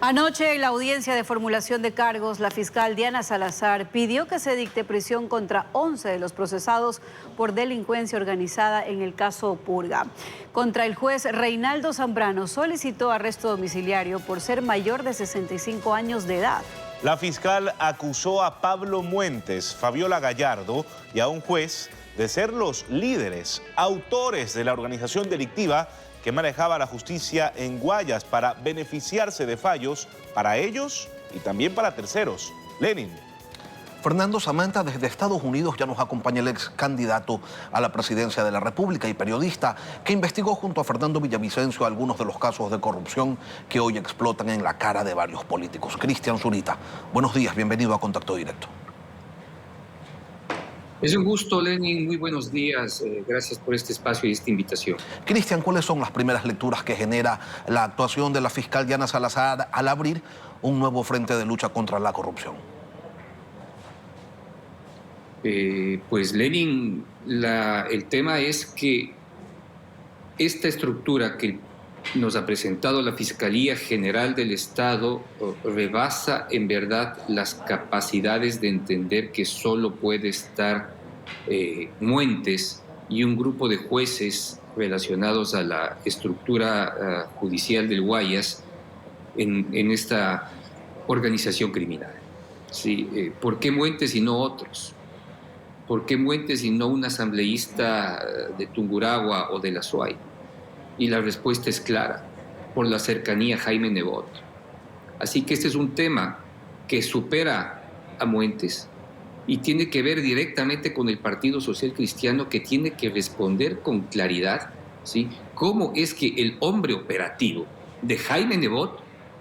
Anoche, en la audiencia de formulación de cargos, la fiscal Diana Salazar pidió que se dicte prisión contra 11 de los procesados por delincuencia organizada en el caso Purga. Contra el juez Reinaldo Zambrano solicitó arresto domiciliario por ser mayor de 65 años de edad. La fiscal acusó a Pablo Muentes, Fabiola Gallardo y a un juez de ser los líderes, autores de la organización delictiva que manejaba la justicia en Guayas para beneficiarse de fallos para ellos y también para terceros. Lenin. Fernando Samantha, desde Estados Unidos ya nos acompaña el ex candidato a la presidencia de la República y periodista que investigó junto a Fernando Villavicencio algunos de los casos de corrupción que hoy explotan en la cara de varios políticos. Cristian Zurita, buenos días, bienvenido a Contacto Directo. Es un gusto, Lenin. Muy buenos días. Gracias por este espacio y esta invitación. Cristian, ¿cuáles son las primeras lecturas que genera la actuación de la fiscal Diana Salazar al abrir un nuevo frente de lucha contra la corrupción? Pues, Lenin, el tema es que esta estructura que nos ha presentado la Fiscalía General del Estado rebasa en verdad las capacidades de entender que solo puede estar Muentes y un grupo de jueces relacionados a la estructura judicial del Guayas en esta organización criminal. Sí, ¿por qué Muentes y no otros? ¿Por qué Muentes y no un asambleísta de Tungurahua o de la SUAY? Y la respuesta es clara, por la cercanía a Jaime Nebot. Así que este es un tema que supera a Muentes y tiene que ver directamente con el Partido Social Cristiano, que tiene que responder con claridad, ¿sí?, cómo es que el hombre operativo de Jaime Nebot,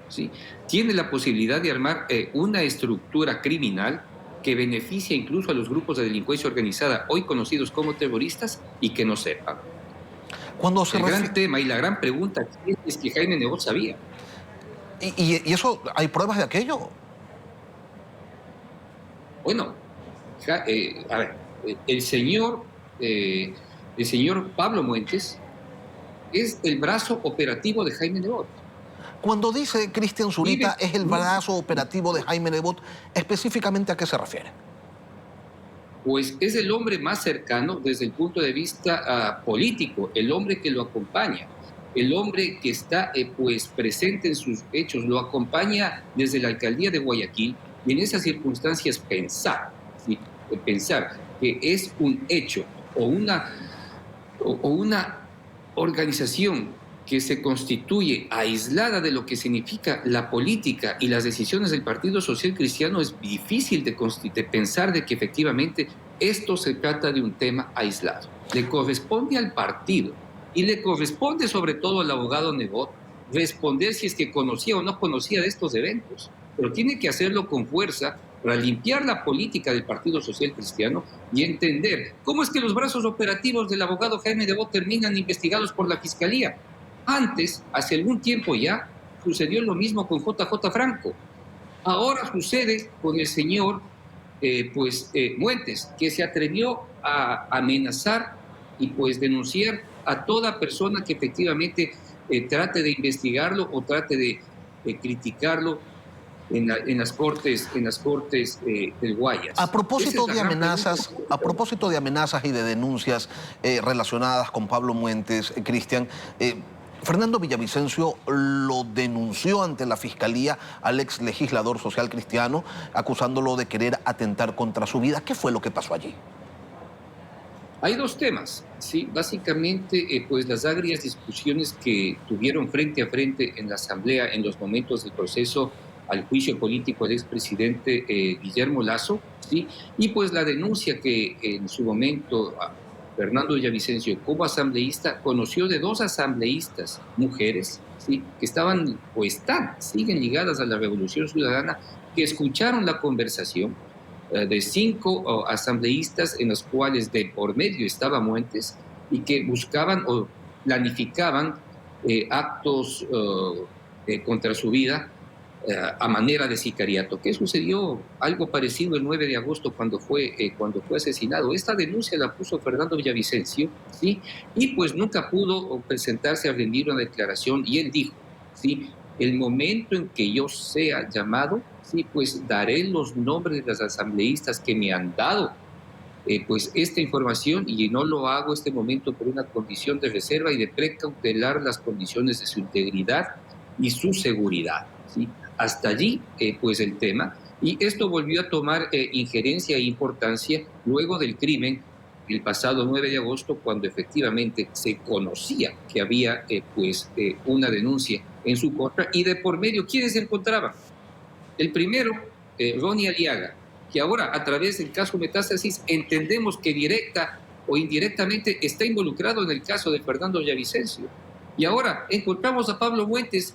¿sí?, tiene la posibilidad de armar una estructura criminal que beneficia incluso a los grupos de delincuencia organizada, hoy conocidos como terroristas, y que no sepan. El gran tema y la gran pregunta es que Jaime Nebot sabía. ¿Y eso, hay pruebas de aquello? Bueno, a ver, el señor Pablo Muentes es el brazo operativo de Jaime Nebot. Cuando dice Cristian Zurita es el brazo operativo de Jaime Nebot, ¿específicamente a qué se refiere? Pues es el hombre más cercano desde el punto de vista político, el hombre que lo acompaña, el hombre que está pues presente en sus hechos, lo acompaña desde la alcaldía de Guayaquil, y en esas circunstancias pensar, ¿sí?, pensar que es un hecho o una organización que se constituye aislada de lo que significa la política y las decisiones del Partido Social Cristiano, es difícil de pensar de que efectivamente esto se trata de un tema aislado. Le corresponde al partido y le corresponde sobre todo al abogado Nebot responder si es que conocía o no conocía de estos eventos, pero tiene que hacerlo con fuerza para limpiar la política del Partido Social Cristiano y entender cómo es que los brazos operativos del abogado Jaime Nebot terminan investigados por la Fiscalía. Antes, hace algún tiempo ya, sucedió lo mismo con JJ Franco. Ahora sucede con el señor Muentes, que se atrevió a amenazar y pues denunciar a toda persona que efectivamente trate de investigarlo o trate de criticarlo en las cortes del Guayas. A propósito de amenazas y de denuncias relacionadas con Pablo Muentes, Cristian, Fernando Villavicencio lo denunció ante la Fiscalía al ex legislador social cristiano, acusándolo de querer atentar contra su vida. ¿Qué fue lo que pasó allí? Hay dos temas, ¿sí? Básicamente, pues las agrias discusiones que tuvieron frente a frente en la Asamblea en los momentos del proceso al juicio político del expresidente Guillermo Lasso, ¿sí? Y pues la denuncia que en su momento Fernando Villavicencio, como asambleísta, conoció de dos asambleístas mujeres, ¿sí?, que estaban o siguen ligadas a la Revolución Ciudadana, que escucharon la conversación de 5 asambleístas en los cuales de por medio estaba Muentes y que buscaban o planificaban actos contra su vida a manera de sicariato. ¿Qué sucedió? Algo parecido el 9 de agosto cuando fue asesinado. Esta denuncia la puso Fernando Villavicencio, ¿sí?, y pues nunca pudo presentarse a rendir una declaración, y él dijo, ¿sí?, el momento en que yo sea llamado, sí, pues daré los nombres de los asambleístas que me han dado pues esta información, y no lo hago este momento por una condición de reserva y de precautelar las condiciones de su integridad y su seguridad, ¿sí? Hasta allí, pues el tema. Y esto volvió a tomar injerencia e importancia luego del crimen el pasado 9 de agosto, cuando efectivamente se conocía que había una denuncia en su contra, y de por medio, ¿quiénes se encontraban? El primero, Ronnie Aliaga, que ahora a través del caso Metástasis entendemos que directa o indirectamente está involucrado en el caso de Fernando Villavicencio. Y ahora encontramos a Pablo Muentes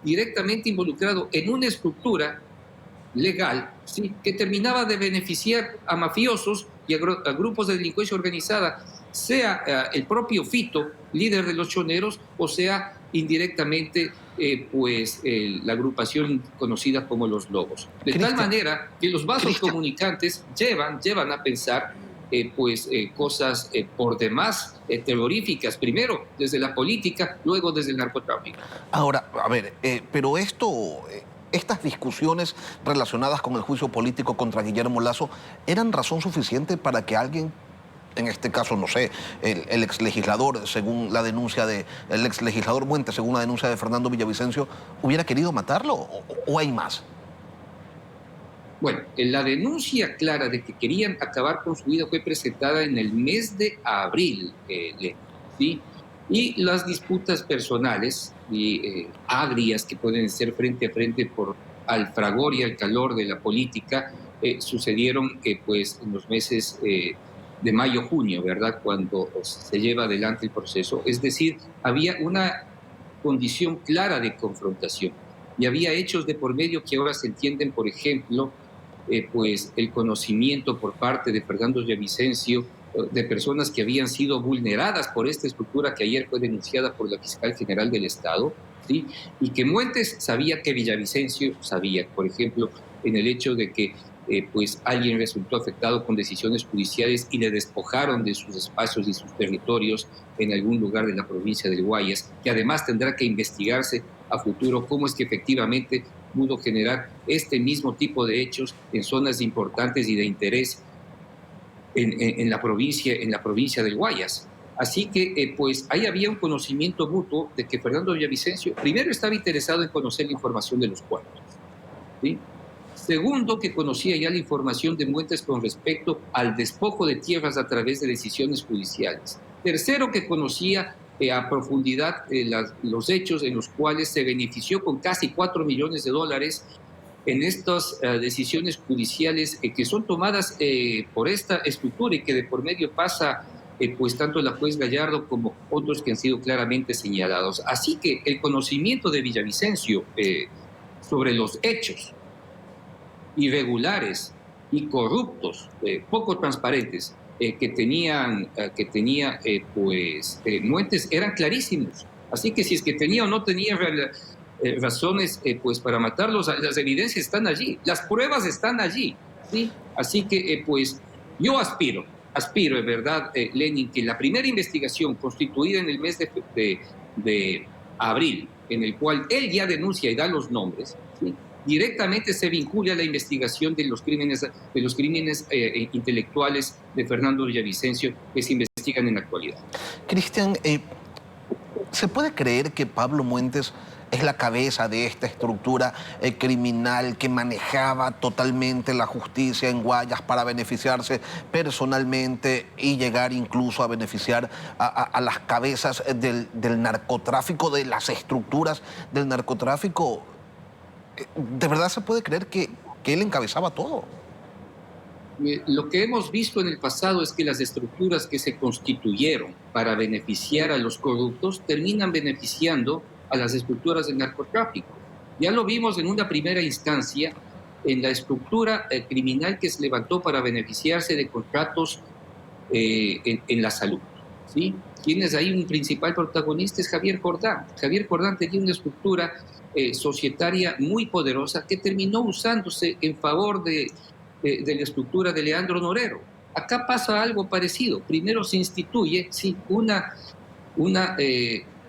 directamente involucrado en una estructura legal, ¿sí?, que terminaba de beneficiar a mafiosos y a grupos de delincuencia organizada, sea el propio Fito, líder de los choneros, o sea indirectamente la agrupación conocida como los Lobos. De tal manera que los vasos comunicantes llevan a pensar cosas por demás terroríficas, primero desde la política, luego desde el narcotráfico. Ahora, a ver, pero estas discusiones relacionadas con el juicio político contra Guillermo Lasso, ¿eran razón suficiente para que alguien, en este caso, no sé, el exlegislador, según la denuncia el exlegislador Muentes, según la denuncia de Fernando Villavicencio, hubiera querido matarlo, o hay más? Bueno, la denuncia clara de que querían acabar con su vida fue presentada en el mes de abril, ¿sí? Y las disputas personales y agrias que pueden ser frente a frente por al fragor y al calor de la política sucedieron en los meses de mayo-junio, ¿verdad?, cuando se lleva adelante el proceso. Es decir, había una condición clara de confrontación y había hechos de por medio que ahora se entienden, por ejemplo, el conocimiento por parte de Fernando Villavicencio de personas que habían sido vulneradas por esta estructura que ayer fue denunciada por la fiscal general del Estado, ¿sí?, y que Muentes sabía que Villavicencio sabía, por ejemplo, en el hecho de que alguien resultó afectado con decisiones judiciales y le despojaron de sus espacios y sus territorios en algún lugar de la provincia del Guayas, que además tendrá que investigarse a futuro cómo es que efectivamente pudo generar este mismo tipo de hechos en zonas importantes y de interés en la provincia del Guayas. Así que ahí había un conocimiento mutuo de que Fernando Villavicencio primero estaba interesado en conocer la información de los cuartos, ¿sí? Segundo, que conocía ya la información de Muentes con respecto al despojo de tierras a través de decisiones judiciales. Tercero, que conocía a profundidad los hechos en los cuales se benefició con casi $4 millones en estas decisiones judiciales que son tomadas por esta estructura y que de por medio pasa tanto la juez Gallardo como otros que han sido claramente señalados. Así que el conocimiento de Villavicencio sobre los hechos irregulares y corruptos, poco transparentes, que tenía Muentes eran clarísimos. Así que si es que tenía o no tenía razones para matarlos, las evidencias están allí, las pruebas están allí, ¿sí? Así que yo aspiro en verdad, Lenin, que la primera investigación constituida en el mes de abril, en el cual él ya denuncia y da los nombres, ¿sí?, directamente se vincula a la investigación de los crímenes intelectuales de Fernando Villavicencio que se investigan en la actualidad. Cristian, ¿se puede creer que Pablo Muentes es la cabeza de esta estructura criminal que manejaba totalmente la justicia en Guayas para beneficiarse personalmente y llegar incluso a beneficiar a las cabezas del narcotráfico, de las estructuras del narcotráfico? ¿De verdad se puede creer que él encabezaba todo? Lo que hemos visto en el pasado es que las estructuras que se constituyeron para beneficiar a los corruptos terminan beneficiando a las estructuras del narcotráfico. Ya lo vimos en una primera instancia en la estructura criminal que se levantó para beneficiarse de contratos en la salud, ¿sí? Quienes ahí un principal protagonista es Javier Jordán. Javier Jordán tenía una estructura societaria muy poderosa que terminó usándose en favor de la estructura de Leandro Norero. Acá pasa algo parecido. Primero se instituye una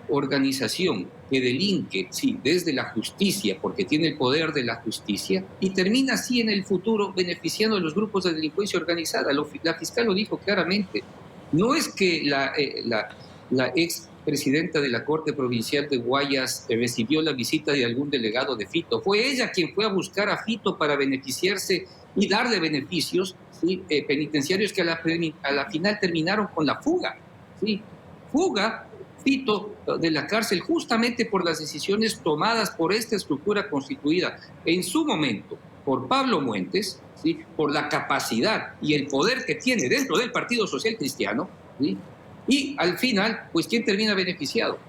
organización que delinque, sí, desde la justicia, porque tiene el poder de la justicia, y termina así en el futuro beneficiando a los grupos de delincuencia organizada. La fiscal lo dijo claramente. No es que la ex presidenta de la Corte Provincial de Guayas recibió la visita de algún delegado de Fito. Fue ella quien fue a buscar a Fito para beneficiarse y darle beneficios, ¿sí? Penitenciarios que a la final terminaron con la fuga. ¿Sí? Fuga Fito de la cárcel justamente por las decisiones tomadas por esta estructura constituida en su momento por Pablo Muentes, ¿sí? Por la capacidad y el poder que tiene dentro del Partido Social Cristiano, ¿sí? Y al final, pues, ¿quién termina beneficiado?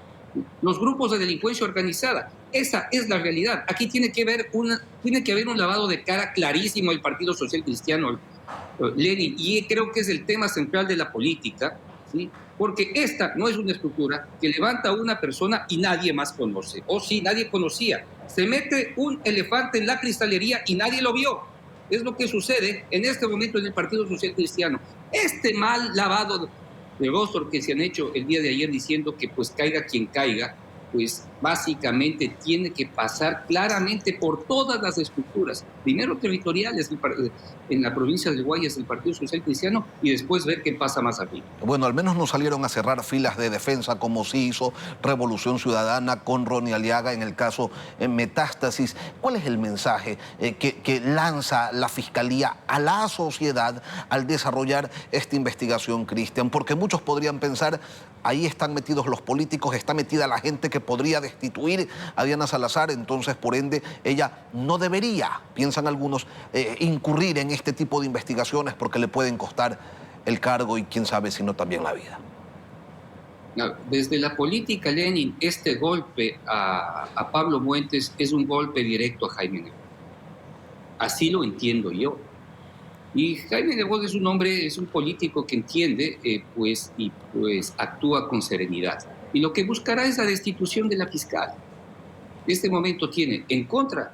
Los grupos de delincuencia organizada. Esa es la realidad. Aquí tiene que haber un lavado de cara clarísimo del Partido Social Cristiano, Lenin, y creo que es el tema central de la política, ¿sí? Porque esta no es una estructura que levanta a una persona y nadie más conoce. O sí, nadie conocía. Se mete un elefante en la cristalería y nadie lo vio. Es lo que sucede en este momento en el Partido Social Cristiano. Este mal lavado de rostro que se han hecho el día de ayer diciendo que pues caiga quien caiga, pues básicamente tiene que pasar claramente por todas las estructuras, primero territoriales en la provincia del Guayas del Partido Social Cristiano y después ver qué pasa más arriba. Bueno, al menos no salieron a cerrar filas de defensa como sí hizo Revolución Ciudadana con Ronnie Aliaga en el caso Metástasis. ¿Cuál es el mensaje que lanza la Fiscalía a la sociedad al desarrollar esta investigación, Cristian? Porque muchos podrían pensar, ahí están metidos los políticos, está metida la gente que podría destituir a Diana Salazar, entonces por ende ella no debería, piensan algunos, incurrir en este tipo de investigaciones porque le pueden costar el cargo y quién sabe si no también la vida. Desde la política, Lenin, este golpe a Pablo Muentes es un golpe directo a Jaime Nebot. Así lo entiendo yo. Y Jaime Nebot es un hombre, es un político que entiende y actúa con serenidad. Y lo que buscará es la destitución de la fiscal. En este momento tiene en contra,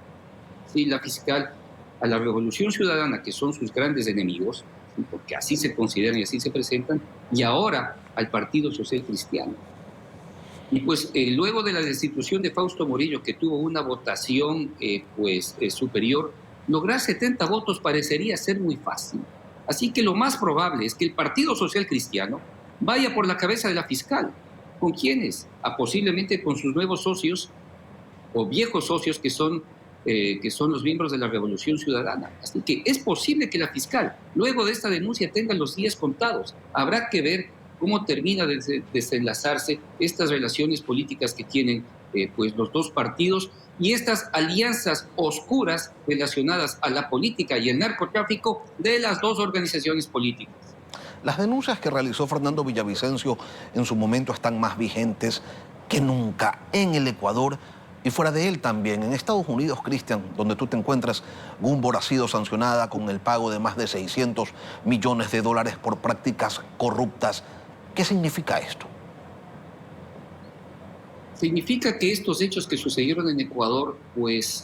¿sí?, la fiscal a la Revolución Ciudadana, que son sus grandes enemigos, ¿sí?, porque así se consideran y así se presentan, y ahora al Partido Social Cristiano. Y pues luego de la destitución de Fausto Morillo, que tuvo una votación superior, lograr 70 votos parecería ser muy fácil. Así que lo más probable es que el Partido Social Cristiano vaya por la cabeza de la fiscal. ¿Con quiénes? Posiblemente con sus nuevos socios o viejos socios que son los miembros de la Revolución Ciudadana. Así que es posible que la fiscal, luego de esta denuncia, tenga los días contados. Habrá que ver cómo termina de desenlazarse estas relaciones políticas que tienen los dos partidos y estas alianzas oscuras relacionadas a la política y el narcotráfico de las dos organizaciones políticas. Las denuncias que realizó Fernando Villavicencio en su momento están más vigentes que nunca en el Ecuador y fuera de él también. En Estados Unidos, Cristian, donde tú te encuentras, Gumbor ha sido sancionada con el pago de más de $600 millones por prácticas corruptas. ¿Qué significa esto? Significa que estos hechos que sucedieron en Ecuador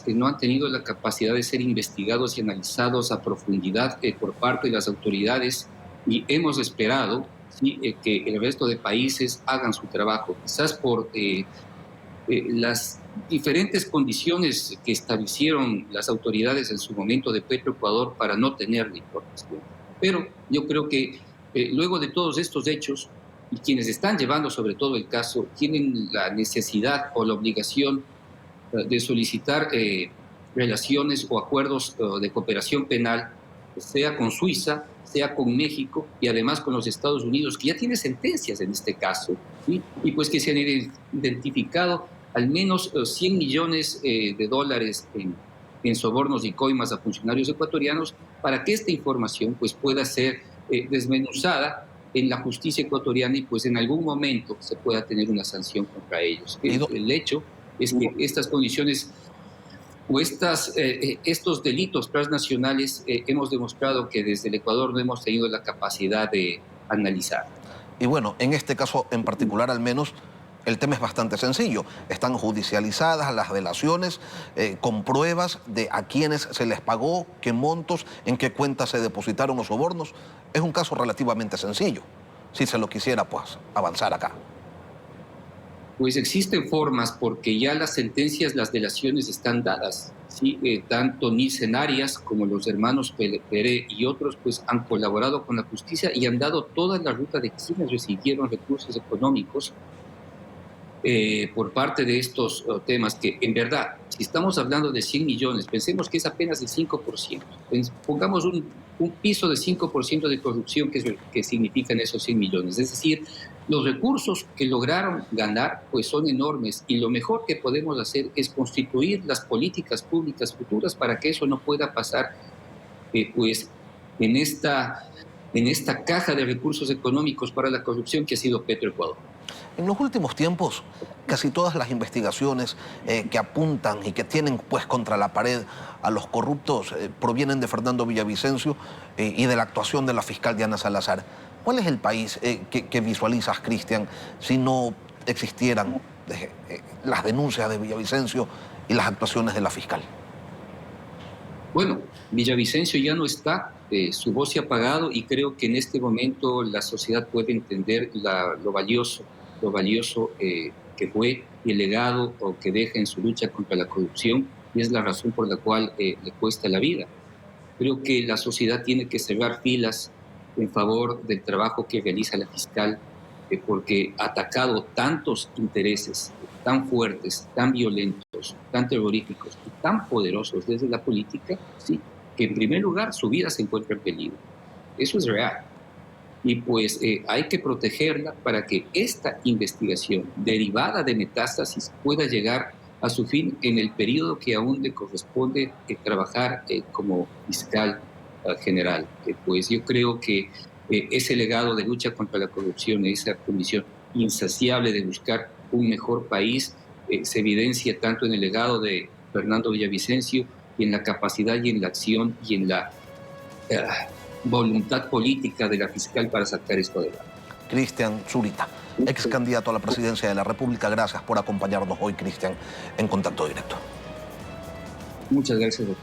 no han tenido la capacidad de ser investigados y analizados a profundidad por parte de las autoridades y hemos esperado, ¿sí?, que el resto de países hagan su trabajo, quizás por las diferentes condiciones que establecieron las autoridades en su momento de Petroecuador para no tener la información. Pero yo creo que luego de todos estos hechos, y quienes están llevando sobre todo el caso, tienen la necesidad o la obligación de solicitar relaciones o acuerdos de cooperación penal, sea con Suiza, sea con México y además con los Estados Unidos, que ya tiene sentencias en este caso, ¿sí?, y pues que se han identificado al menos 100 millones de dólares en sobornos y coimas a funcionarios ecuatorianos para que esta información pues pueda ser desmenuzada en la justicia ecuatoriana y pues en algún momento se pueda tener una sanción contra ellos. El hecho es que estas condiciones o estos delitos transnacionales hemos demostrado que desde el Ecuador no hemos tenido la capacidad de analizar. Y bueno, en este caso en particular al menos, el tema es bastante sencillo. Están judicializadas las delaciones con pruebas de a quiénes se les pagó, qué montos, en qué cuentas se depositaron los sobornos. Es un caso relativamente sencillo, si se lo quisiera pues avanzar acá. Pues existen formas porque ya las sentencias, las delaciones están dadas, ¿sí? Tanto Nielsen Arias como los hermanos Pérez y otros pues han colaborado con la justicia y han dado toda la ruta de quienes recibieron recursos económicos por parte de estos temas que en verdad, si estamos hablando de 100 millones, pensemos que es apenas el 5%. Pongamos un piso de 5% de corrupción que significan esos 100 millones. Es decir, los recursos que lograron ganar pues son enormes y lo mejor que podemos hacer es constituir las políticas públicas futuras para que eso no pueda pasar pues en esta caja de recursos económicos para la corrupción que ha sido Petroecuador. En los últimos tiempos, casi todas las investigaciones que apuntan y que tienen pues contra la pared a los corruptos provienen de Fernando Villavicencio y de la actuación de la fiscal Diana Salazar. ¿Cuál es el país que visualizas, Cristian, si no existieran las denuncias de Villavicencio y las actuaciones de la fiscal? Bueno, Villavicencio ya no está, su voz se ha apagado y creo que en este momento la sociedad puede entender lo valioso que fue y el legado o que deja en su lucha contra la corrupción, y es la razón por la cual le cuesta la vida. Creo que la sociedad tiene que cerrar filas en favor del trabajo que realiza la fiscal, porque ha atacado tantos intereses tan fuertes, tan violentos, tan terroríficos y tan poderosos desde la política, sí, que en primer lugar su vida se encuentra en peligro. Eso es real. Y pues hay que protegerla para que esta investigación derivada de metástasis pueda llegar a su fin en el periodo que aún le corresponde trabajar como fiscal general. Pues yo creo que ese legado de lucha contra la corrupción, esa condición insaciable de buscar un mejor país, se evidencia tanto en el legado de Fernando Villavicencio y en la capacidad y en la acción y en la voluntad política de la fiscal para sacar esto adelante. Cristian Zurita, ex candidato a la presidencia de la República. Gracias por acompañarnos hoy, Cristian, en Contacto Directo. Muchas gracias a ti.